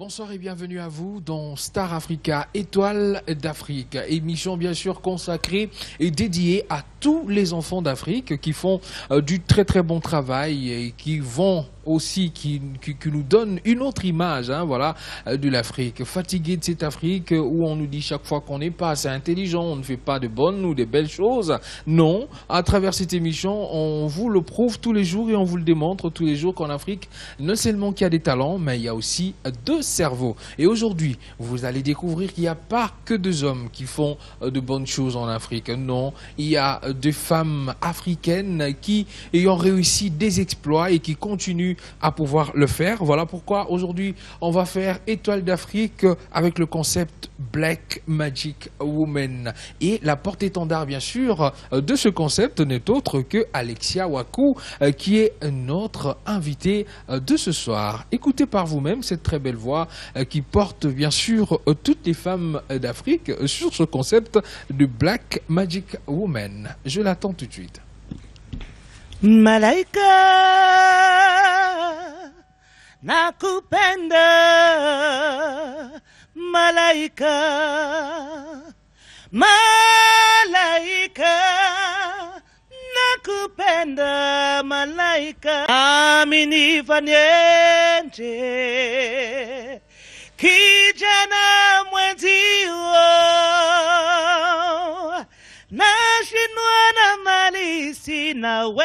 Bonsoir et bienvenue à vous dans Star Africa, Étoile d'Afrique. Émission bien sûr consacrée et dédiée à tous les enfants d'Afrique qui font du très très bon travail et qui vont aussi, qui nous donnent une autre image de l'Afrique. Fatigué de cette Afrique où on nous dit chaque fois qu'on n'est pas assez intelligent, on ne fait pas de bonnes ou de belles choses. Non, à travers cette émission, on vous le prouve tous les jours et on vous le démontre tous les jours qu'en Afrique, non seulement qu'il y a des talents, mais il y a aussi deux cerveaux. Et aujourd'hui, vous allez découvrir qu'il n'y a pas que deux hommes qui font de bonnes choses en Afrique. Non, il y a des femmes africaines qui ayant réussi des exploits et qui continuent à pouvoir le faire. Voilà pourquoi aujourd'hui, on va faire Étoile d'Afrique avec le concept Black Magic Woman. Et la porte-étendard, bien sûr, de ce concept n'est autre que Alexia Waku, qui est notre invitée de ce soir. Écoutez par vous-même cette très belle voix qui porte, bien sûr, toutes les femmes d'Afrique sur ce concept de Black Magic Woman. Je l'attends tout de suite. Malaika nakupenda, malaika, malaika nakupenda, malaika, amini fanyenje kijana mwenzio, nashinwa na mali sina we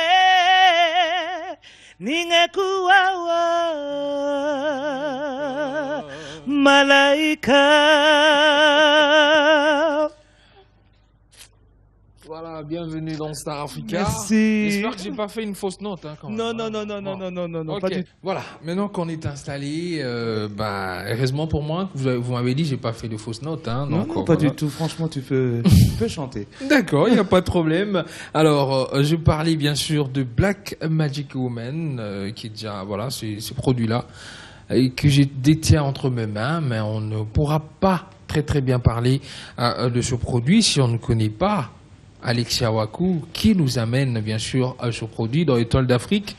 ningekuwa malaika. Voilà, bienvenue dans Star Africa. Merci. J'espère que j'ai pas fait une fausse note. Quand même, Non, Ok. pas du tout. Voilà, maintenant qu'on est installé, heureusement pour moi, vous m'avez dit que j'ai pas fait de fausses notes. Non, Donc, pas voilà. du tout. Franchement, tu peux chanter. D'accord, il n'y a pas de problème. Alors, je parlais bien sûr de Black Magic Woman, qui est déjà, voilà, ce produit-là, et que je détiens entre mes mains, mais on ne pourra pas très très bien parler de ce produit si on ne connaît pas Alexia Waku, qui nous amène bien sûr à ce produit dans Étoile d'Afrique.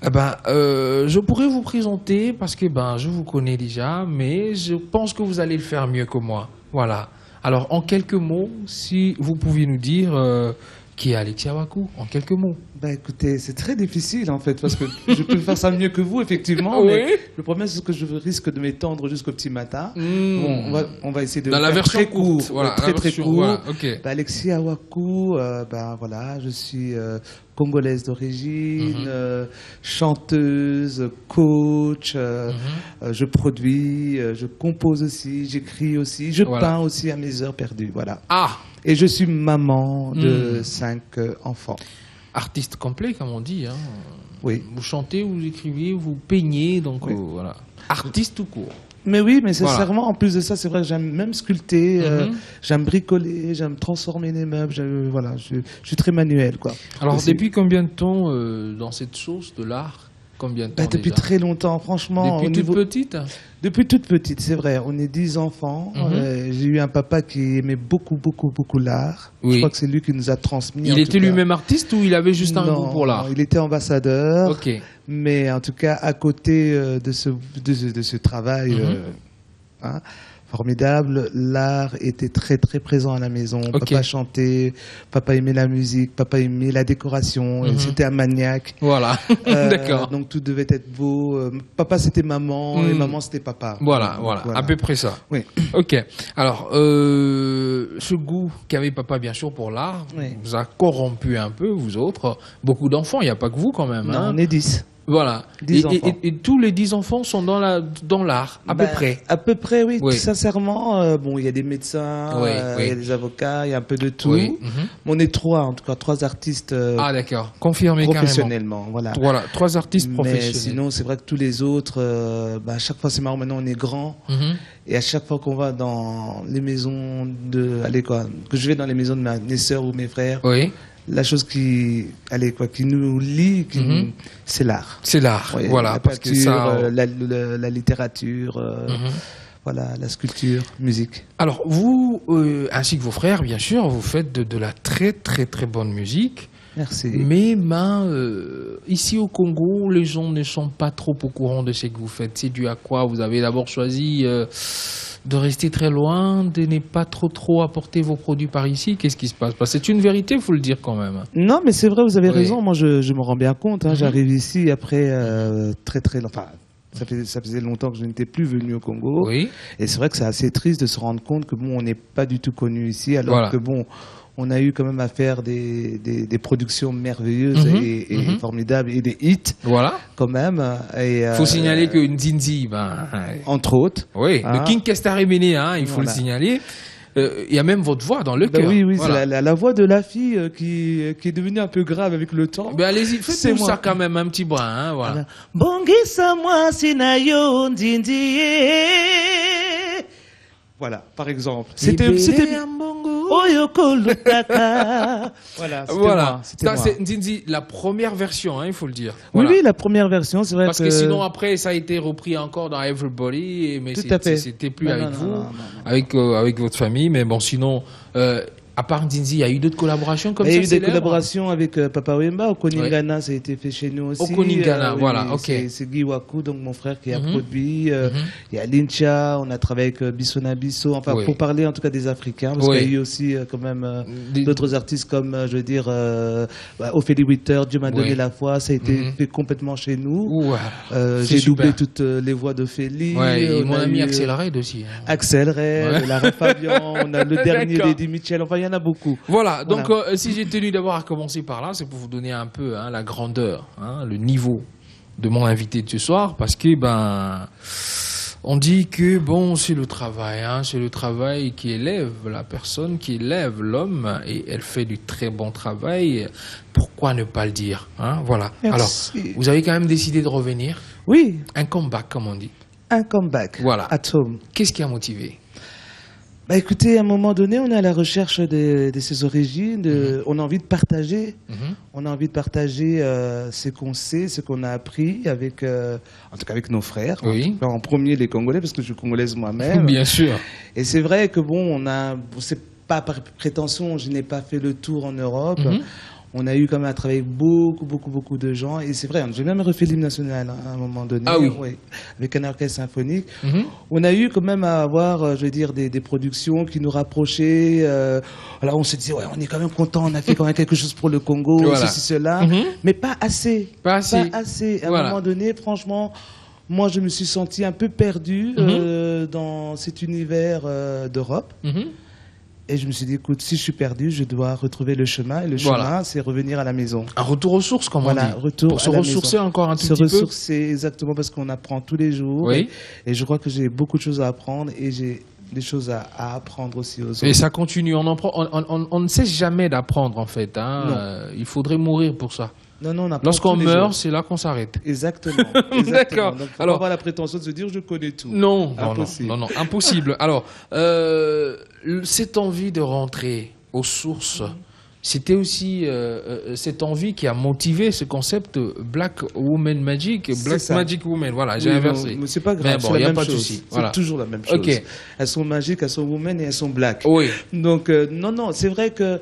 Je pourrais vous présenter parce que je vous connais déjà, mais je pense que vous allez le faire mieux que moi. Voilà. Alors, en quelques mots, si vous pouviez nous dire qui est Alexia Waku, en quelques mots. Écoutez, c'est très difficile en fait, parce que je peux faire ça mieux que vous, effectivement, Oui. mais le problème c'est que je risque de m'étendre jusqu'au petit matin. Bon, on va essayer de Dans la faire version très court, courte, voilà, très la version, court. voilà, ok. Alexia Waku, voilà, je suis congolaise d'origine, chanteuse, coach, je produis, je compose aussi, j'écris aussi, je peins aussi à mes heures perdues, voilà. Ah, Et je suis maman de 5 enfants. artiste complet, comme on dit. Oui. Vous chantez, vous écrivez, vous peignez, donc Oui. voilà. Artiste tout court. Mais oui, mais Voilà. sincèrement, en plus de ça, c'est vrai que j'aime même sculpter, j'aime bricoler, j'aime transformer les meubles, voilà, je suis très manuel, quoi. Alors, Aussi. depuis combien de temps dans cette chose de l'art? Combien de temps Depuis déjà? très longtemps, franchement. Depuis toute petite? Depuis toute petite, c'est vrai. On est 10 enfants. J'ai eu un papa qui aimait beaucoup, beaucoup, beaucoup l'art. Oui. Je crois que c'est lui qui nous a transmis. Il était lui-même artiste ou il avait juste un Non, goût pour l'art? il était ambassadeur. Ok. Mais en tout cas, à côté de ce travail formidable, l'art était très très présent à la maison. Ok. Papa chantait, papa aimait la musique, papa aimait la décoration, c'était un maniaque. Voilà, d'accord. Donc tout devait être beau. Papa c'était maman et maman c'était papa. Voilà, Donc, à peu près ça. Oui. Ok. Alors, ce goût qu'avait papa, bien sûr, pour l'art, Oui. vous a corrompu un peu, vous autres. Beaucoup d'enfants, il n'y a pas que vous quand même. Non, hein. on est 10. Voilà. 10 enfants. Et tous les 10 enfants sont dans l'art, à peu près. À peu près, oui. Oui. Sincèrement, bon, il y a des médecins, Oui, il y a des avocats, il y a un peu de tout. Oui. On est 3, en tout cas, 3 artistes Ah, d'accord. Confirmé carrément. professionnellement. Voilà. Voilà, 3 artistes Mais professionnels. sinon, c'est vrai que tous les autres, à chaque fois, c'est marrant, maintenant on est grand. Et à chaque fois qu'on va dans les maisons que je vais dans les maisons de mes sœurs ou mes frères, Oui. la chose qui nous lie, c'est l'art. C'est l'art, Ouais, voilà. la Parce que peinture, ça... la littérature, voilà, la sculpture, musique. Alors, vous, ainsi que vos frères, bien sûr, vous faites de la très, très, très bonne musique. Merci. Mais ici au Congo, les gens ne sont pas trop au courant de ce que vous faites. C'est dû à quoi? Vous avez d'abord choisi de rester très loin, de ne pas trop apporter vos produits par ici. Qu'est-ce qui se passe? Parce que c'est une vérité, il faut le dire quand même. Non, mais c'est vrai, vous avez raison. Moi, je me rends bien compte. J'arrive ici après très longtemps. Enfin, ça faisait longtemps que je n'étais plus venu au Congo. Oui. Et c'est vrai que c'est assez triste de se rendre compte que on n'est pas du tout connu ici, alors que on a eu quand même à faire des productions merveilleuses et formidables et des hits. Voilà. Quand même. Il faut signaler que Nzinzi, entre autres. Oui, le King Kestaremene, il faut le signaler. Il y a même votre voix dans le cœur. Oui, voilà. C'est la voix de la fille qui est devenue un peu grave avec le temps. Allez-y, faites-nous ça quand même, un petit brin. Voilà. Bongisa moi sinayo Nzinzi. Voilà, par exemple. C'était voilà. Ça, c'est Nzinzi, la première version, il faut le dire. Voilà. Oui, la première version, c'est vrai. Parce que sinon, après, ça a été repris encore dans Everybody, mais c'était plus avec vous, avec votre famille. Mais bon, sinon, à part Nzinzi, il y a eu d'autres collaborations comme ça. Il y a eu des collaborations avec Papa Wemba. Okoningana, ça a été fait chez nous aussi. Okoningana, voilà, ok. C'est Guy Waku, donc mon frère qui a produit. Il y a Lincha, on a travaillé avec Bissona Bisso. Enfin, pour parler en tout cas des Africains, parce qu'il y a eu aussi quand même d'autres artistes comme, je veux dire, Ophélie Witter, Dieu m'a donné la foi. Ça a été fait complètement chez nous. J'ai doublé toutes les voix d'Ophélie. Et mon ami Axel Red aussi. Axel Red, Lara Fabian, on a le dernier d'Eddie Mitchell. Enfin, il y en a beaucoup. Voilà, donc si j'ai tenu d'abord à commencer par là, c'est pour vous donner un peu la grandeur, le niveau de mon invité de ce soir, parce que on dit que c'est le travail, c'est le travail qui élève la personne, qui élève l'homme, et elle fait du très bon travail. Pourquoi ne pas le dire, voilà. Merci. Alors, vous avez quand même décidé de revenir. Oui. Un comeback, comme on dit. Un comeback. Voilà. At home. Qu'est-ce qui a motivé? Écoutez, à un moment donné, on est à la recherche de ses origines. On a envie de partager. On a envie de partager ce qu'on sait, ce qu'on a appris avec, en tout cas avec nos frères. Oui. En premier les Congolais, parce que je suis congolaise moi-même. Bien sûr. Et c'est vrai que c'est pas par prétention, je n'ai pas fait le tour en Europe. On a eu quand même à travailler avec beaucoup de gens. Et c'est vrai, j'ai même refait l'hymne national à un moment donné. Ah oui. Avec un orchestre symphonique. On a eu quand même à avoir, je veux dire, des productions qui nous rapprochaient. Alors on se dit, on est quand même content, on a fait quand même quelque chose pour le Congo, ceci, cela. Mais pas assez. Pas assez. À un moment donné, franchement, moi je me suis senti un peu perdu dans cet univers d'Europe. Et je me suis dit, écoute, si je suis perdu, je dois retrouver le chemin. Et le chemin, c'est revenir à la maison. Un retour aux sources, comme on dit. Retour pour se ressourcer encore un tout petit peu. Se ressourcer, exactement, parce qu'on apprend tous les jours. Oui. Et je crois que j'ai beaucoup de choses à apprendre et j'ai des choses à apprendre aussi aux autres. Et ça continue. On ne cesse jamais d'apprendre, en fait. Il faudrait mourir pour ça. Non, lorsqu'on meurt, c'est là qu'on s'arrête. Exactement. D'accord. Donc, alors, avoir la prétention de se dire je connais tout. Non, impossible. Alors, cette envie de rentrer aux sources, c'était aussi cette envie qui a motivé ce concept Black Woman Magic, Black Magic Woman. Voilà, j'ai inversé. Mais c'est pas grave, il n'y a pas de souci. C'est toujours la même chose. Okay. Elles sont magiques, elles sont women et elles sont black. Oui. Donc, non, c'est vrai que.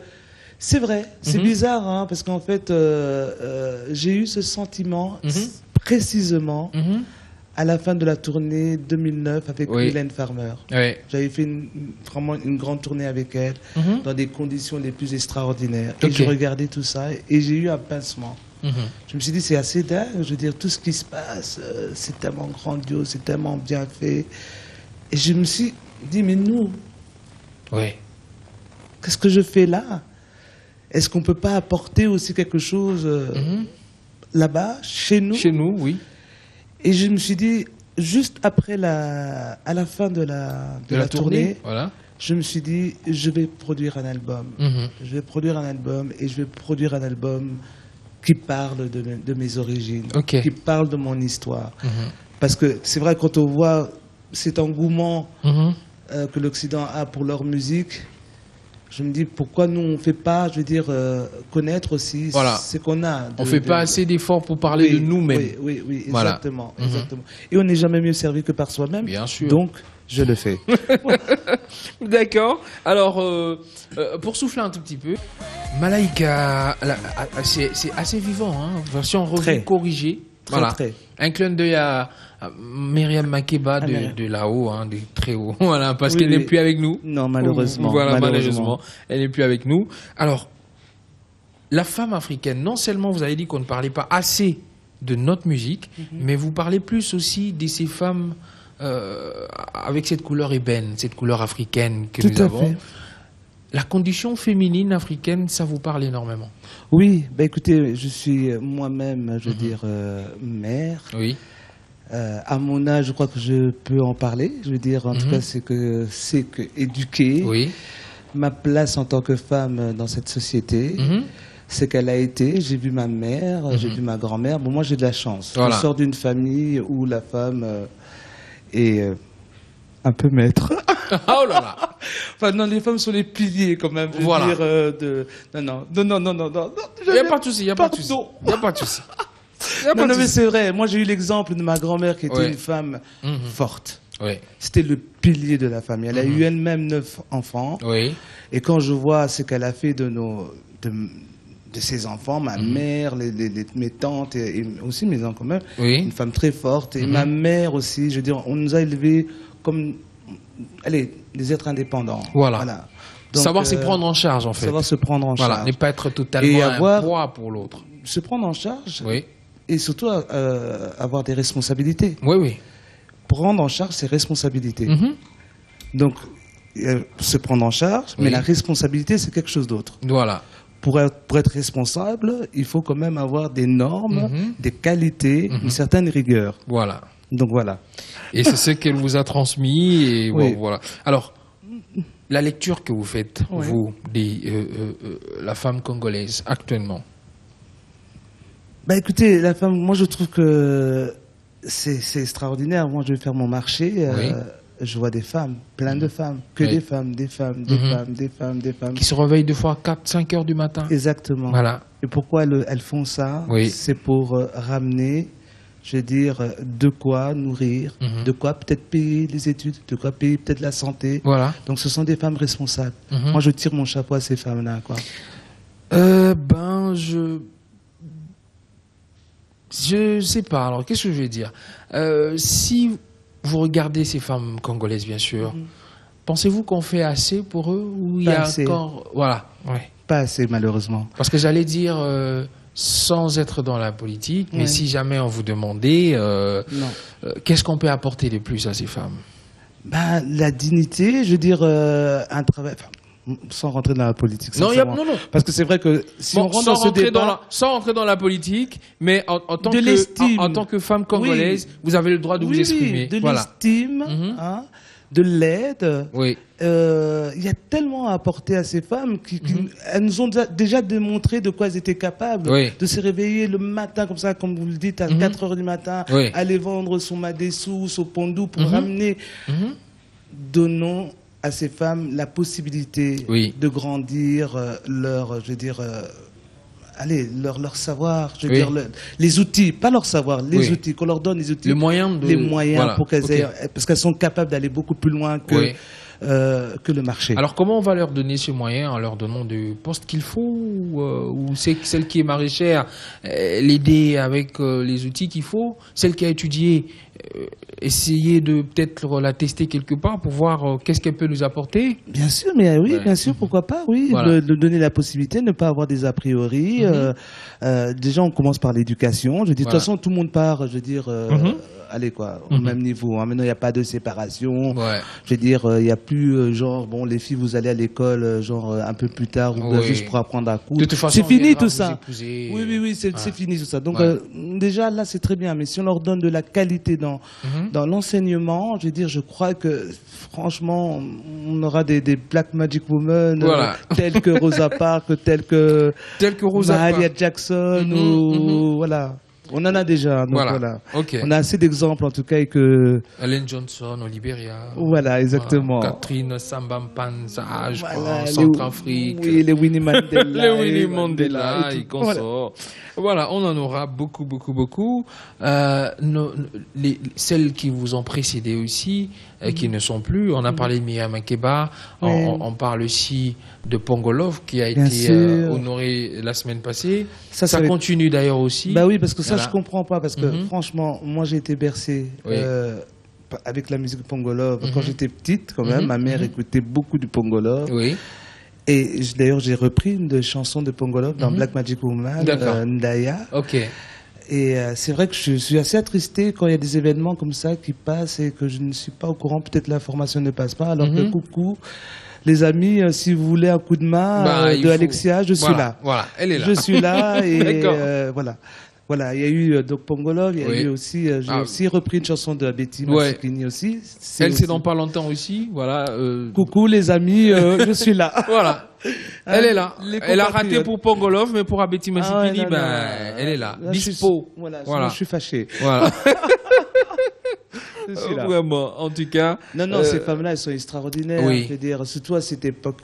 C'est vrai, c'est bizarre, parce qu'en fait, j'ai eu ce sentiment précisément à la fin de la tournée 2009 avec Mylène Farmer. Oui. J'avais fait vraiment une grande tournée avec elle, dans des conditions les plus extraordinaires. Et je regardais tout ça et j'ai eu un pincement. Je me suis dit, c'est assez dingue, je veux dire, tout ce qui se passe, c'est tellement grandiose, c'est tellement bien fait. Et je me suis dit, mais nous, qu'est-ce que je fais là? Est-ce qu'on ne peut pas apporter aussi quelque chose là-bas, chez nous? Chez nous, oui. Et je me suis dit, juste après à la fin de la tournée, je me suis dit, je vais produire un album. Je vais produire un album et je vais produire un album qui parle de mes origines, qui parle de mon histoire. Parce que c'est vrai, quand on voit cet engouement que l'Occident a pour leur musique, je me dis, pourquoi nous, on ne fait pas, je veux dire, connaître aussi ce qu'on a. On ne fait pas assez d'efforts pour parler de nous-mêmes. Oui, exactement, exactement. Et on n'est jamais mieux servi que par soi-même. Bien sûr. Donc, je le fais. D'accord. Alors, pour souffler un tout petit peu... Malaika, c'est assez vivant, hein, version revue corrigée. Voilà. Un clin d'œil à Myriam Makeba de là-haut, hein, de très haut. Voilà, parce qu'elle n'est plus avec nous. Non, malheureusement. Voilà, malheureusement. Elle n'est plus avec nous. Alors, la femme africaine, non seulement vous avez dit qu'on ne parlait pas assez de notre musique, mais vous parlez plus aussi de ces femmes avec cette couleur ébène, cette couleur africaine que nous avons. Fait. La condition féminine africaine, ça vous parle énormément? Oui, bah écoutez, je suis moi-même, je veux dire, mère. Oui. À mon âge, je crois que je peux en parler. Je veux dire, en tout cas, c'est que éduquer. Oui. Ma place en tant que femme dans cette société, c'est qu'elle a été. J'ai vu ma mère, j'ai vu ma grand-mère. Bon, moi, j'ai de la chance. Voilà. Je sors d'une famille où la femme est un peu maître. Oh là là. Enfin, non, les femmes sont les piliers quand même. Je veux dire, non. Il n'y a pas de souci, il n'y a pas de souci. Il n'y a pas de souci. Non, mais c'est vrai. Moi, j'ai eu l'exemple de ma grand-mère qui était une femme forte. Oui. C'était le pilier de la famille. Elle a eu elle-même 9 enfants. Oui. Et quand je vois ce qu'elle a fait de ses enfants, ma mère, mes tantes et aussi mes oncles quand même, une femme très forte. Et ma mère aussi, je veux dire, on nous a élevés comme des êtres indépendants. Voilà. Donc, savoir se prendre en charge, en fait. Savoir se prendre en charge. Voilà, ne pas être totalement un poids pour l'autre. Se prendre en charge. Oui. Et surtout avoir des responsabilités. Oui, oui. Prendre en charge ses responsabilités. Donc, se prendre en charge, mais la responsabilité, c'est quelque chose d'autre. Voilà. Pour être responsable, il faut quand même avoir des normes, des qualités, une certaine rigueur. Voilà. Donc voilà. Et c'est ce qu'elle vous a transmis. Et bon, voilà. Alors, la lecture que vous faites, vous, la femme congolaise, actuellement. Bah écoutez, la femme, moi je trouve que c'est extraordinaire. Moi je vais faire mon marché, je vois des femmes, plein de femmes, des femmes, des femmes. Qui se réveillent deux fois 4-5 heures du matin. Exactement. Voilà. Et pourquoi elles font ça? C'est pour ramener, je veux dire, de quoi nourrir, de quoi peut-être payer les études, de quoi payer peut-être la santé. Voilà. Donc ce sont des femmes responsables. Moi je tire mon chapeau à ces femmes-là, quoi. Je sais pas. Alors, qu'est-ce que je vais dire? Si vous regardez ces femmes congolaises, bien sûr, pensez-vous qu'on fait assez pour eux ou il y a encore... Voilà. Ouais. Pas assez, malheureusement. Parce que j'allais dire, sans être dans la politique, mais si jamais on vous demandait, qu'est-ce qu'on peut apporter de plus à ces femmes? La dignité, je veux dire, un travail... Sans rentrer dans la politique. Non, non. Parce que c'est vrai que si on rentre dans ce débat... Sans rentrer dans la politique, mais en tant que femme congolaise, vous avez le droit de vous exprimer. De l'estime, de l'aide. Oui. Il y a tellement à apporter à ces femmes elles nous ont déjà démontré de quoi elles étaient capables. De se réveiller le matin, comme ça, comme vous le dites, à 4 heures du matin, aller vendre son madessou, son pondou pour ramener. Donnons à ces femmes la possibilité de grandir leur, je veux dire, leur savoir, je veux dire, les outils, pas leur savoir, les outils, qu'on leur donne les outils, les moyens pour qu'elles aient, parce qu'elles sont capables d'aller beaucoup plus loin que le marché. Alors comment on va leur donner ces moyens? En leur donnant du poste qu'il faut ou c'est celle qui est maraîchère, l'aider avec les outils qu'il faut, celle qui a étudié, essayer de peut-être la tester quelque part pour voir qu'est-ce qu'elle peut nous apporter? Bien sûr, mais bien sûr, pourquoi pas, de donner la possibilité, ne pas avoir des a priori. Déjà, on commence par l'éducation. Je dis, de toute façon, tout le monde part, je veux dire, allez quoi, au même niveau. Maintenant, il n'y a pas de séparation. Je veux dire, il n'y a plus genre, bon, les filles, vous allez à l'école, genre un peu plus tard, ou juste pour apprendre à coudre. C'est fini tout ça. Oui, c'est fini tout ça. Donc déjà, là, c'est très bien. Mais si on leur donne de la qualité dans l'enseignement, je veux dire, je crois que franchement, on aura des Black Magic Women telles que Rosa Parks, telles que Mahalia Jackson, ou voilà. On en a déjà, donc voilà. Okay. On a assez d'exemples en tout cas et que... Ellen Johnson au Libéria. Voilà, exactement. Voilà. Catherine Sambampanza, je crois, en Centrafrique. Oui, les Winnie Mandela. Les Winnie Mandela et consorts. Voilà, on en aura beaucoup, beaucoup, beaucoup. Celles qui vous ont précédé aussi, qui ne sont plus. On a parlé de Myriam Makeba. On parle aussi de Pongolov qui a été honoré la semaine passée. Ça continue d'ailleurs aussi. Bah oui, parce que ça, je comprends pas. Parce que franchement, moi, j'ai été bercé avec la musique Pongolov. Quand j'étais petite, quand même, ma mère écoutait beaucoup du Pongolov. Oui. Et d'ailleurs, j'ai repris une des chansons de Pongolov dans Black Magic Woman, Ndaya. Ok. Et c'est vrai que je suis assez attristé quand il y a des événements comme ça qui passent et que je ne suis pas au courant. Peut-être l'information ne passe pas. Alors que coucou, les amis, si vous voulez un coup de main de Alexia, je suis là. Voilà, elle est là. Je suis là et voilà. Voilà, il y a eu donc Pongolov, il y a eu aussi, j'ai aussi repris une chanson de Betty Massikini aussi. Elle, c'est dans pas longtemps aussi, voilà. Coucou les amis, je suis là. Voilà, elle est là. Elle a raté pour Pongolov, mais pour Betty Massikini, elle est là. Dispo. Voilà, je suis fâché. Voilà. Je suis là. Vraiment, en tout cas. Non, ces femmes-là, elles sont extraordinaires. Je veux dire, surtout à cette époque.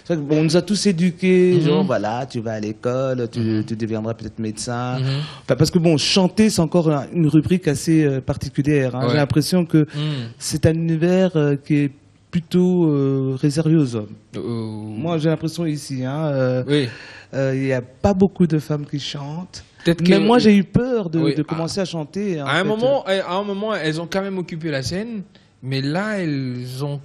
C'est vrai on nous a tous éduqués, genre voilà, tu vas à l'école, tu deviendras peut-être médecin. Enfin, parce que bon, chanter, c'est encore une rubrique assez particulière. Hein. J'ai l'impression que c'est un univers qui est plutôt réservé aux hommes. Moi, j'ai l'impression ici, il n'y a pas beaucoup de femmes qui chantent. Mais moi, j'ai eu peur de commencer à chanter. À un moment, elles ont quand même occupé la scène, mais là, elles ont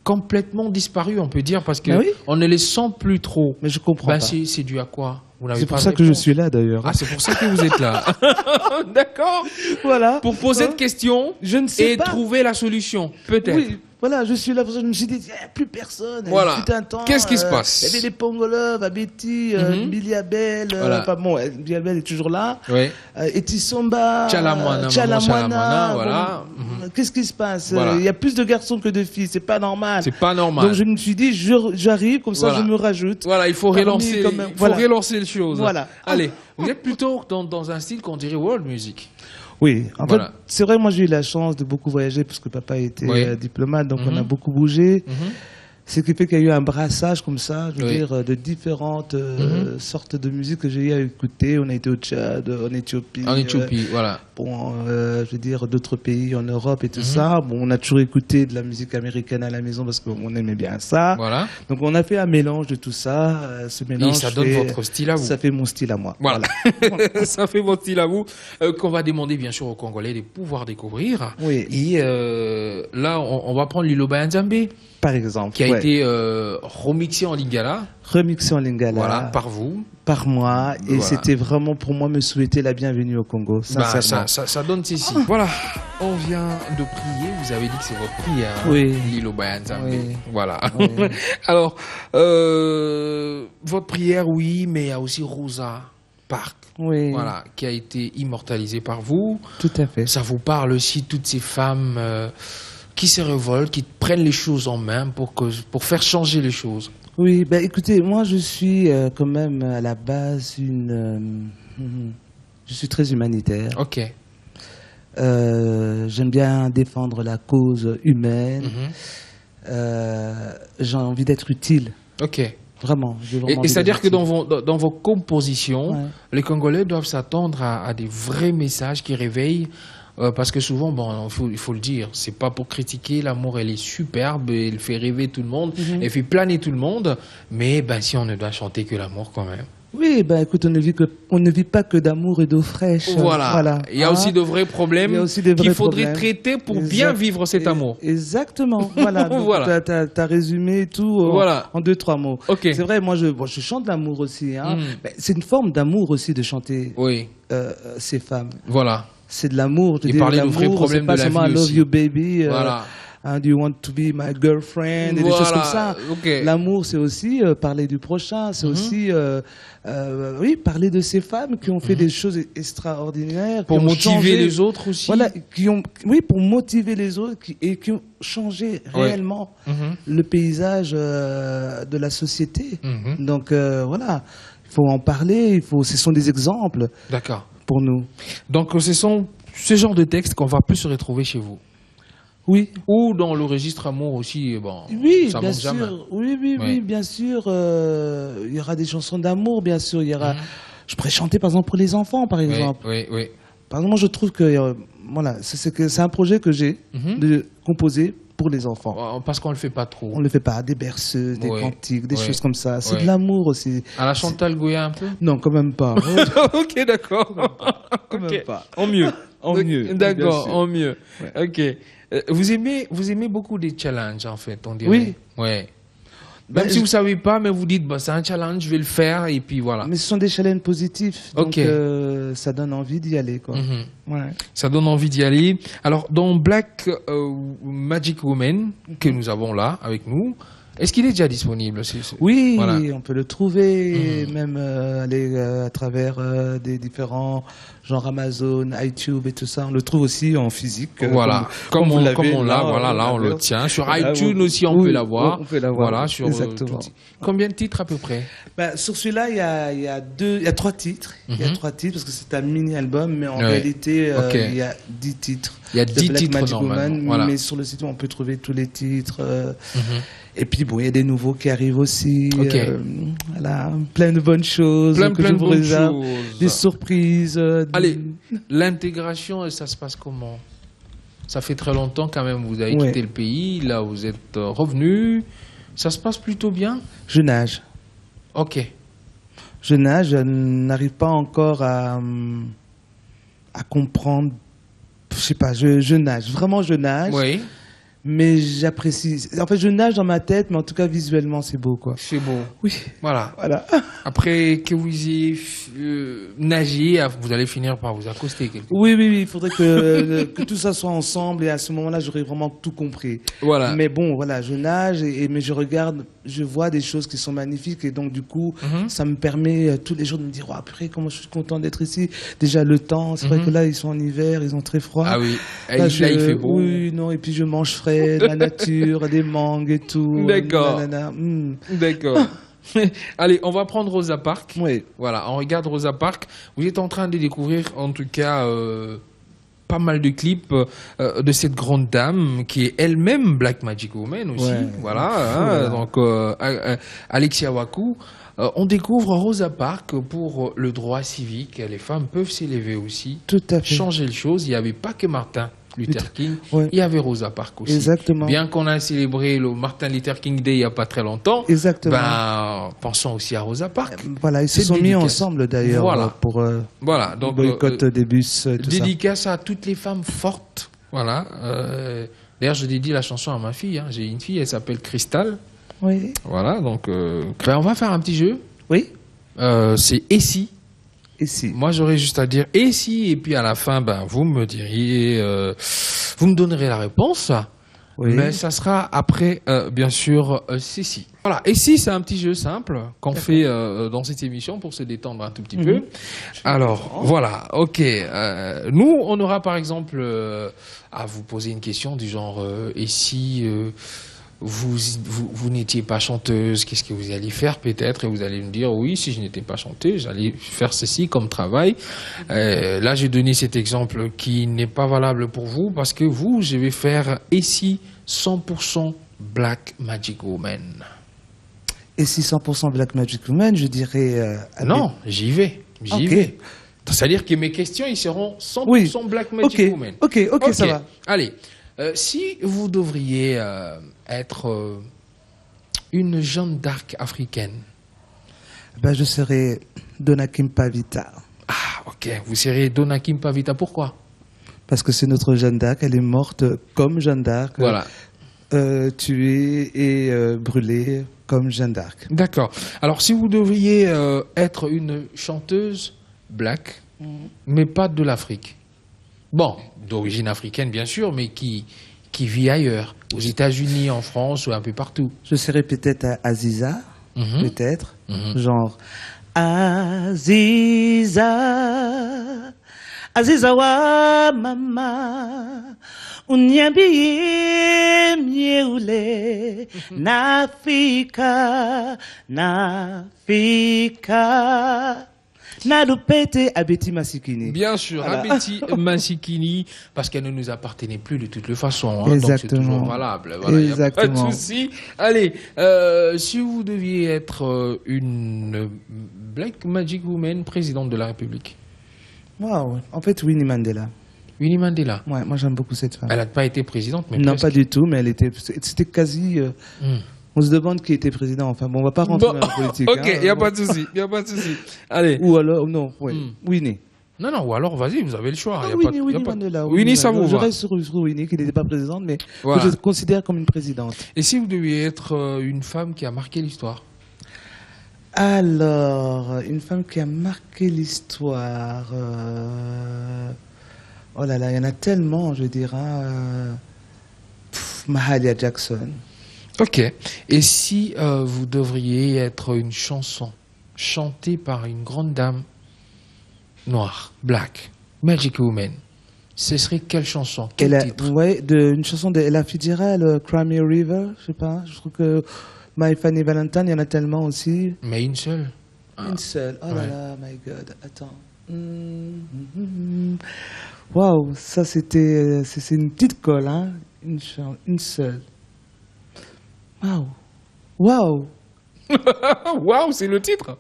complètement disparu, on peut dire, parce que on ne les sent plus trop. Mais je comprends pas. C'est dû à quoi? C'est pour ça que je suis là, d'ailleurs. Ah, c'est pour ça que vous êtes là. D'accord. Voilà. Pour poser des questions et trouver la solution, peut-être. Oui. Voilà, je suis là pour ça. Je me suis dit, il n'y a plus personne. Voilà. Qu'est-ce qui se passe? Il y avait les Pongolov, Abeti, Billy Abel. Bon, Billy Abel est toujours là. Oui. Etisomba. Chalamwana. Voilà. Qu'est-ce qui se passe? Il y a plus de garçons que de filles. C'est pas normal. C'est pas normal. Donc je me suis dit, j'arrive, comme ça je me rajoute. Voilà, il faut relancer les choses. Voilà. Allez, vous êtes plutôt dans un style qu'on dirait world music. Oui, en fait, c'est vrai, moi j'ai eu la chance de beaucoup voyager parce que papa était diplomate, donc on a beaucoup bougé. Ce qui fait qu'il y a eu un brassage comme ça, je veux dire, de différentes sortes de musique que j'ai eu à écouter. On a été au Tchad, en Éthiopie. En Éthiopie, voilà. Bon, je veux dire, d'autres pays en Europe et tout ça. Bon, on a toujours écouté de la musique américaine à la maison parce qu'on aimait bien ça. Voilà. Donc on a fait un mélange de tout ça. Ce mélange. Et ça donne votre style à vous. Ça fait mon style à moi. Voilà. Ça fait votre style à vous. Qu'on va demander bien sûr aux Congolais de pouvoir découvrir. Oui. Et là, on va prendre Liloba Nzambe. Par exemple. Qui a été remixé en lingala. Remixé en lingala. Voilà, par vous. Par moi. Et c'était vraiment pour moi me souhaiter la bienvenue au Congo. Sincèrement. Ça donne ceci. Voilà. On vient de prier. Vous avez dit que c'est votre prière. Lilo Bayanzambe. Oui. Voilà. Oui. Alors, votre prière, oui, mais il y a aussi Rosa Parks. Oui. Voilà, qui a été immortalisée par vous. Tout à fait. Ça vous parle aussi, toutes ces femmes qui se révoltent, qui prennent les choses en main pour faire changer les choses. Oui, ben écoutez, moi je suis quand même à la base je suis très humanitaire. Ok. J'aime bien défendre la cause humaine. J'ai envie d'être utile. Ok. Vraiment. Et c'est-à-dire que dans vos compositions, les Congolais doivent s'attendre à des vrais messages qui réveillent. Parce que souvent, bon, il faut le dire, c'est pas pour critiquer, l'amour, elle est superbe, elle fait rêver tout le monde, elle fait planer tout le monde, mais ben, si on ne doit chanter que l'amour quand même. Oui, ben écoute, on ne vit pas que d'amour et d'eau fraîche. Voilà. Il y a aussi de vrais problèmes qu'il faudrait traiter pour bien vivre cet amour. Exactement. Voilà. Voilà. Tu as résumé tout en 2-3 mots. Okay. C'est vrai, moi je chante l'amour aussi. Hein. C'est une forme d'amour aussi de chanter ces femmes. Voilà. C'est de l'amour. Et parler de vrais problèmes de la vie aussi. C'est pas seulement I love you baby. Voilà. Do you want to be my girlfriend et des choses comme ça. L'amour, c'est aussi parler du prochain, c'est aussi parler de ces femmes qui ont fait des choses extraordinaires. Pour motiver les autres aussi. Voilà, pour motiver les autres et qui ont changé réellement le paysage de la société. Donc voilà, il faut en parler, ce sont des exemples. D'accord. pour nous. Donc, ce sont ce genre de textes qu'on va plus se retrouver chez vous. Oui. Ou dans le registre amour aussi, bon, Oui, ça bien manque jamais. sûr. Oui, bien sûr. Il y aura des chansons d'amour, bien sûr. Il y aura. Je pourrais chanter, par exemple, pour les enfants, par exemple. Oui. Par exemple, moi, je trouve que voilà, c'est un projet que j'ai de composer pour les enfants. Parce qu'on le fait pas trop. On le fait pas, des berceuses, des cantiques, des choses comme ça. C'est Oui. de l'amour aussi. À la Chantal Goya un peu. Non, quand même pas. Ok, d'accord. Quand même pas. En mieux. En mieux. D'accord, bien sûr. en mieux. Ouais. Ok. Vous aimez beaucoup des challenges, en fait, on dirait. Oui. Ouais. Ben, Même si vous savez pas, mais vous dites, bah, c'est un challenge, je vais le faire, et puis voilà. Mais ce sont des challenges positifs, donc Ok. ça donne envie d'y aller, quoi. Ouais. Ça donne envie d'y aller. Alors, dans Black Magic Woman, que nous avons là, avec nous, est-ce qu'il est déjà disponible? Oui, Voilà. on peut le trouver, même aller à travers des différents genres Amazon, iTunes et tout ça. On le trouve aussi en physique. Voilà, comme on l'a, voilà, là on le l'avait. tient. Sur Voilà, iTunes aussi, on oui, peut l'avoir. on peut l'avoir. Voilà, sur Exactement. combien de titres à peu près? Ben, sur celui-là, il y a 3 titres. Il y a 3 titres parce que c'est un mini-album, mais en Ouais. réalité, Ok. il y a 10 titres. Il y a de 10 Black titres Magic normalement. Woman, Voilà. mais sur le site, on peut trouver tous les titres. Et puis, bon, il y a des nouveaux qui arrivent aussi. Ok. Voilà, plein de bonnes choses. Plein que de je vous bonnes réserve. choses. Des surprises. Allez, l'intégration, ça se passe comment? Ça fait très longtemps quand même, vous avez Ouais. quitté le pays, là vous êtes revenu. Ça se passe plutôt bien? Je nage. Ok. Je nage, je n'arrive pas encore à comprendre. Je sais pas, je nage. Vraiment, je nage. Oui, Mais j'apprécie. En fait, je nage dans ma tête, mais en tout cas, visuellement, c'est beau, quoi. c'est beau. Oui. Voilà. Voilà. Après que vous ayez nagé, vous allez finir par vous accoster quelque part. Oui, il faudrait que tout ça soit ensemble et à ce moment-là, j'aurais vraiment tout compris. Voilà. Mais bon, voilà, je nage mais je regarde, je vois des choses qui sont magnifiques et donc du coup, ça me permet tous les jours de me dire, oh, purée, comment je suis content d'être ici. Déjà le temps, c'est vrai que là, ils sont en hiver, ils ont très froid. Ah oui, Là, là il fait beau. Oui, non, et puis je mange frais, de la nature, des mangues et tout. D'accord. Nanana. D'accord. Allez, on va prendre Rosa Parks. Oui. Voilà, on regarde Rosa Parks. Vous êtes en train de découvrir, en tout cas, pas mal de clips de cette grande dame qui est elle-même Black Magic Woman aussi. Ouais. Voilà, hein, donc Alexia Waku. On découvre Rosa Parks pour le droit civique. Les femmes peuvent s'élever aussi, Tout à fait. changer les choses. Il n'y avait pas que Martin Luther King, Ouais. il y avait Rosa Parks aussi. Exactement. Bien qu'on a célébré le Martin Luther King Day il n'y a pas très longtemps, Exactement. ben, pensons aussi à Rosa Parks. Voilà, ils se C'est sont mis dédicace. ensemble d'ailleurs Voilà. pour Voilà, le donc boycott des bus, tout ça. dédicace à toutes les femmes fortes. Voilà. D'ailleurs, je dédie la chanson à ma fille. Hein. J'ai une fille, elle s'appelle Crystal. Oui. Voilà, donc ben, on va faire un petit jeu. Oui. C'est et si. Ici. Moi, j'aurais juste à dire et si, et puis à la fin, ben, vous me diriez, vous me donnerez la réponse. Oui. Mais ça sera après, bien sûr, c'est si. Voilà. Et si, c'est un petit jeu simple qu'on fait dans cette émission pour se détendre un tout petit peu. Alors, voilà. Ok. Nous, on aura par exemple à vous poser une question du genre et si vous n'étiez pas chanteuse, qu'est-ce que vous alliez faire peut-être? Et vous allez me dire, oui, si je n'étais pas chanteuse, j'allais faire ceci comme travail. Là, j'ai donné cet exemple qui n'est pas valable pour vous parce que vous, je vais faire ici 100% Black Magic Woman. Et si 100% Black Magic Woman, je dirais... Non, j'y vais. J'y Ok. vais. C'est-à-dire que mes questions, ils seront 100% Oui. Black Magic Woman. Ok, ça va. Allez, si vous devriez être une Jeanne d'Arc africaine. Ben, je serais Donna Kim Pavita. Ah, ok. Vous serez Donna Kim Pavita. Pourquoi? Parce que c'est notre Jeanne d'Arc, elle est morte comme Jeanne d'Arc. Voilà. Tuée et brûlée comme Jeanne d'Arc. D'accord. Alors, si vous devriez être une chanteuse black, mais pas de l'Afrique. Bon, d'origine africaine, bien sûr, mais qui vit ailleurs, aux États-Unis, en France ou un peu partout. Je serais peut-être Aziza, peut-être. Genre Aziza, Aziza wa mama, unyambie mieule, nafika, Nadupete à Betty Massikini. Bien sûr, Voilà. à Betty Massikini, parce qu'elle ne nous appartenait plus de toutes les façons. Hein, Exactement. donc c'est toujours valable. Voilà, y a pas de Exactement. souci. Allez, si vous deviez être une Black Magic Woman présidente de la République. Waouh. En fait, Winnie Mandela. Winnie Mandela. Ouais, moi j'aime beaucoup cette femme. Elle n'a pas été présidente, mais Non, presque. pas du tout, mais c'était quasi. On se demande qui était président. Enfin, bon, on va pas rentrer dans la politique. Ok, il n'y a bon. pas de souci. Y a pas de souci. Allez. Ou alors, non, ouais. Winnie. Non, ou alors vas-y, vous avez le choix. Ah, Y a Winnie, pas, Winnie y a pas- Mandela. Winnie, ça vous Je va. reste sur Winnie, qui n'était pas présidente, mais Voilà. que je considère comme une présidente. Et si vous deviez être une femme qui a marqué l'histoire? Alors, une femme qui a marqué l'histoire. Oh là là, il y en a tellement, je dirais. Mahalia Jackson. Ok. Et si vous devriez être une chanson chantée par une grande dame noire, black, Magic Woman, ce serait quelle chanson? Quel titre? Ouais, une chanson de Ella Fitzgerald, Cry Me a River, je sais pas. Je trouve que My Funny Valentine, il y en a tellement aussi. Mais une seule. Une seule. Oh là Ouais. là, my God. Attends. Waouh, ça c'était. C'est une petite colle, hein. Une seule. Waouh. Waouh. Waouh, c'est le titre.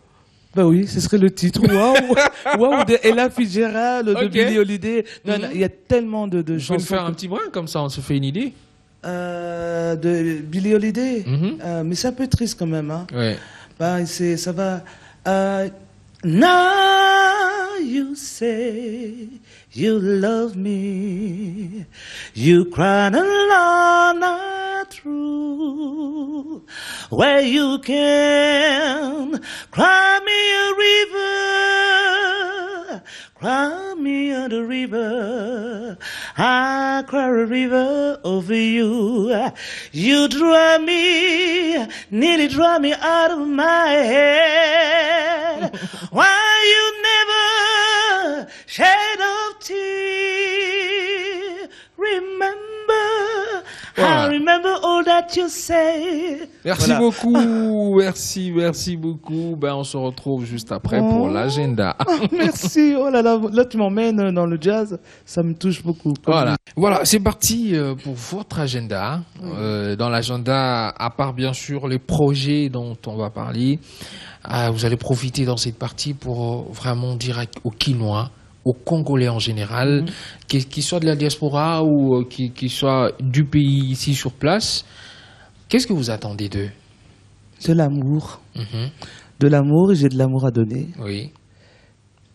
Bah oui, ce serait le titre. Waouh. Waouh, de Ella Fitzgerald, de Ok. Billie Holiday. Non, non, il y a tellement de Je peux nous chansons. faire un petit brin, comme ça on se fait une idée. De Billie Holiday. Mais c'est un peu triste quand même, hein. Ouais. Bah, ça va. Now you say you love me. You cried alone, not true. Where you can cry me a river. Cry me a river. I cry a river over you. You drive me, nearly drive me out of my head. Why you never shed a tear? Remember, Voilà. I remember all that you say. Merci Voilà. beaucoup, merci beaucoup. Ben, on se retrouve juste après pour l'agenda. Merci, oh là là, là tu m'emmènes dans le jazz, ça me touche beaucoup. Voilà, c'est parti pour votre agenda. Dans l'agenda, à part bien sûr les projets dont on va parler, vous allez profiter dans cette partie pour vraiment dire aux Quinois, aux Congolais en général, qu'ils soient de la diaspora ou qu'ils soient du pays ici sur place, qu'est-ce que vous attendez d'eux? De l'amour. Mhm. De l'amour, et j'ai de l'amour à donner. Oui.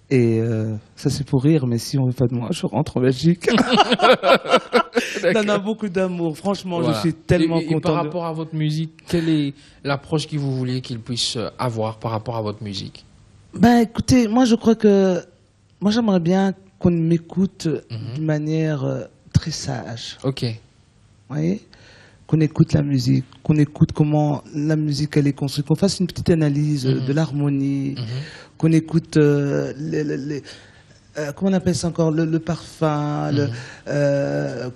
Et ça c'est pour rire, mais si on veut pas de moi, je rentre en Belgique. On a beaucoup d'amour, franchement, Voilà. je suis tellement et content. par rapport à votre musique, quelle est l'approche que vous voulez qu'ils puissent avoir par rapport à votre musique? Ben écoutez, moi je crois que moi j'aimerais bien qu'on m'écoute d'une manière très sage. Ok. Vous voyez, qu'on écoute la musique, qu'on écoute comment la musique elle est construite, qu'on fasse une petite analyse de l'harmonie, qu'on écoute comment on appelle ça encore, le parfum,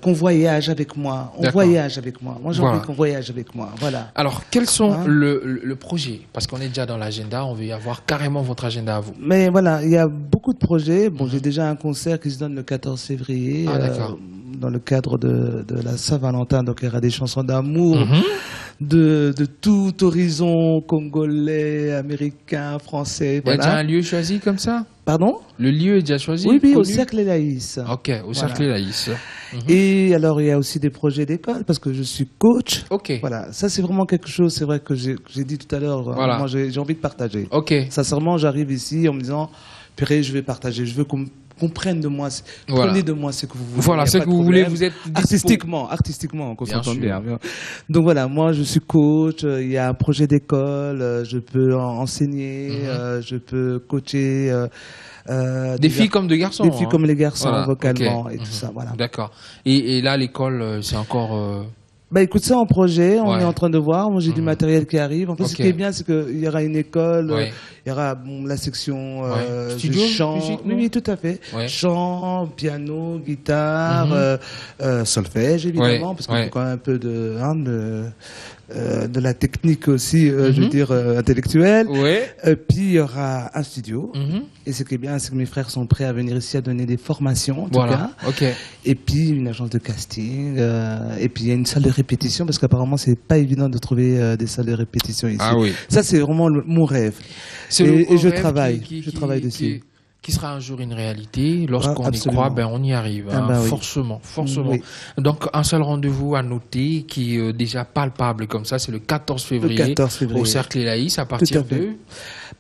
qu'on voyage avec moi. On D'accord. voyage avec moi. Moi j'ai Voilà. envie qu'on voyage avec moi. Voilà. Alors, quels sont Hein? le projet? Parce qu'on est déjà dans l'agenda, on veut y avoir carrément votre agenda à vous. Mais voilà, il y a beaucoup de projets. Bon, j'ai déjà un concert qui se donne le 14 février. Ah, d'accord. Dans le cadre de la Saint-Valentin, donc il y aura des chansons d'amour de tout horizon, congolais, américain, français. Il y a déjà Voilà. un lieu choisi comme ça? Pardon? Le lieu est déjà choisi? Oui, au connu? Cercle Laïs. Ok, au Cercle Laïs. Et alors, il y a aussi des projets d'école, parce que je suis coach. Ok. Voilà, ça c'est vraiment quelque chose, c'est vrai que j'ai dit tout à l'heure, Voilà. moi j'ai envie de partager. Ok. Sincèrement, j'arrive ici en me disant, purée, je vais partager, je veux qu'on prenne de moi, Voilà. prenez de moi ce que vous voulez. Voilà, y a ce pas que de vous voulez, problème. vous êtes dispo. Artistiquement, qu'on Bien s'entende sûr. bien. Donc voilà, moi je suis coach, il y a un projet d'école, je peux enseigner, je peux coacher. Des filles comme des garçons. Des filles hein. comme les garçons, Voilà, vocalement ok. et tout ça, voilà. D'accord. Et là, l'école, c'est encore. Bah écoute, ça en projet, on Ouais. est en train de voir. Moi j'ai du matériel qui arrive. En fait, ce Ok. qui est bien, c'est qu'il y aura une école, Ouais. Il y aura la section studio, chant, musique, oui, tout à fait. Ouais. Chant, piano, guitare, solfège évidemment, parce qu'on fait quand même un peu de la technique aussi, je veux dire, intellectuelle. Ouais. Puis il y aura un studio. Et ce qui est bien, c'est que mes frères sont prêts à venir ici à donner des formations, en tout cas. Et puis une agence de casting. Et puis il y a une salle de répétition, parce qu'apparemment, c'est pas évident de trouver des salles de répétition ici. Ah oui. Ça, c'est vraiment mon rêve. Et je travaille. Je travaille dessus. Qui sera un jour une réalité. Lorsqu'on y croit, ben on y arrive, forcément, forcément. Oui. Donc un seul rendez-vous à noter qui est déjà palpable comme ça, c'est le 14 février, au Cercle Laïs à partir de...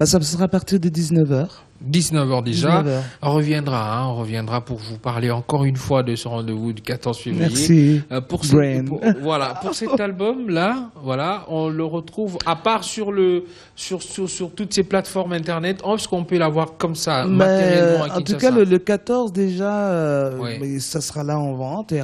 ça sera à partir de 19h. 19h déjà. 19h. On reviendra pour vous parler encore une fois de ce rendez-vous du 14 février. Merci. Pour cet album-là, on le retrouve, à part sur toutes ces plateformes internet, est-ce qu'on peut l'avoir comme ça, matériellement à Kinshasa? En tout cas, le 14 déjà, ça sera là en vente. Il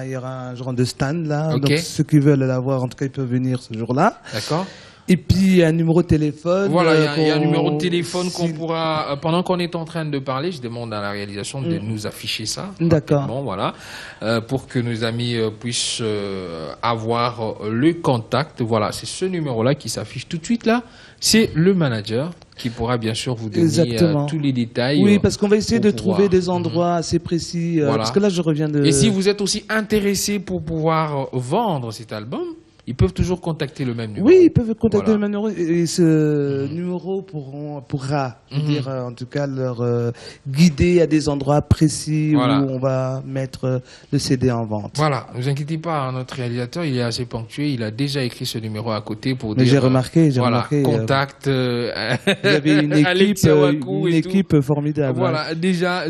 y aura un genre de stand là. Donc ceux qui veulent l'avoir, en tout cas, ils peuvent venir ce jour-là. D'accord. Et puis un numéro de téléphone. Voilà, il y a un numéro de téléphone qu'on pourra, pendant qu'on est en train de parler, je demande à la réalisation de nous afficher ça. D'accord. Voilà, pour que nos amis puissent avoir le contact. Voilà, c'est ce numéro-là qui s'affiche tout de suite là. C'est le manager qui pourra bien sûr vous donner tous les détails. Oui, parce qu'on va essayer de trouver des endroits assez précis. Parce que là, je reviens de... Et si vous êtes aussi intéressé pour pouvoir vendre cet album, ils peuvent toujours contacter le même numéro. Oui, ils peuvent contacter le même numéro. Et ce numéro pourra dire, en tout cas, leur guider à des endroits précis où on va mettre le CD en vente. Voilà, ne vous inquiétez pas, notre réalisateur, il est assez ponctué. Il a déjà écrit ce numéro à côté pour dire... Mais j'ai remarqué. Contact. Il y avait une équipe formidable. Voilà, déjà,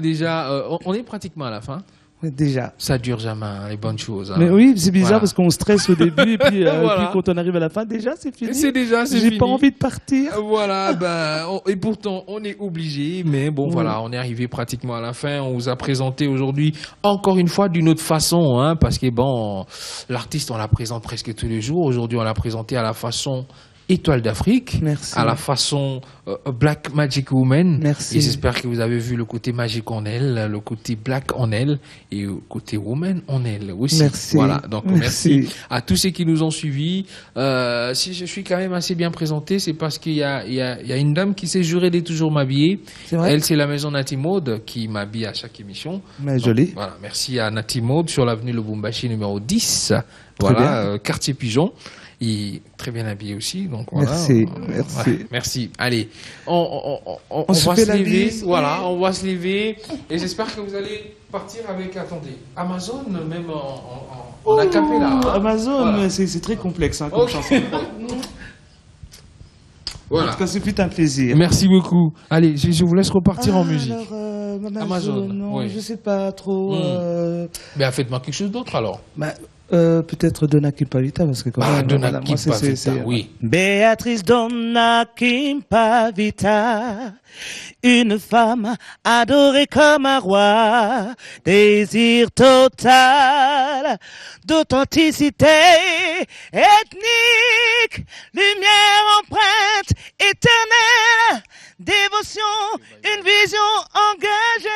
on est pratiquement à la fin. Déjà. Ça dure jamais, les bonnes choses. Mais oui, c'est bizarre parce qu'on stresse au début et puis, puis quand on arrive à la fin, déjà c'est fini. C'est fini. J'ai pas envie de partir. Voilà, et pourtant on est obligé, mais bon voilà, on est arrivé pratiquement à la fin. On vous a présenté aujourd'hui encore une fois d'une autre façon, parce que l'artiste on la présente presque tous les jours. Aujourd'hui on l'a présenté à la façon Étoile d'Afrique, à la façon Black Magic Woman. Merci. Et j'espère que vous avez vu le côté magique en elle, le côté black en elle et le côté woman en elle aussi. Merci. Voilà, donc merci à tous ceux qui nous ont suivis. Si je suis quand même assez bien présenté, c'est parce qu'il y a une dame qui s'est jurée d'être toujours m'habiller. Elle, c'est la maison Nati Mode qui m'habille à chaque émission. Mais jolie. Voilà, merci à Nati Mode sur l'avenue Lubumbashi numéro 10. Voilà, quartier Pigeon. Il est très bien habillé aussi, donc voilà. Merci. Allez, on va se lever. Voilà, on va se lever. Et j'espère que vous allez partir avec, attendez, Amazon, même en acapella. Amazon, c'est très complexe comme chanson. Voilà. En tout cas, c'est plutôt un plaisir. Merci beaucoup. Allez, je vous laisse repartir en musique. Amazon, non, je sais pas trop. Ben, faites-moi quelque chose d'autre alors. Peut-être Donna Kimpavita, parce que Donna Kimpavita, oui. Béatrice Donna Kimpavita, une femme adorée comme un roi, désir total d'authenticité ethnique, lumière empreinte éternelle, dévotion, une vision engagée.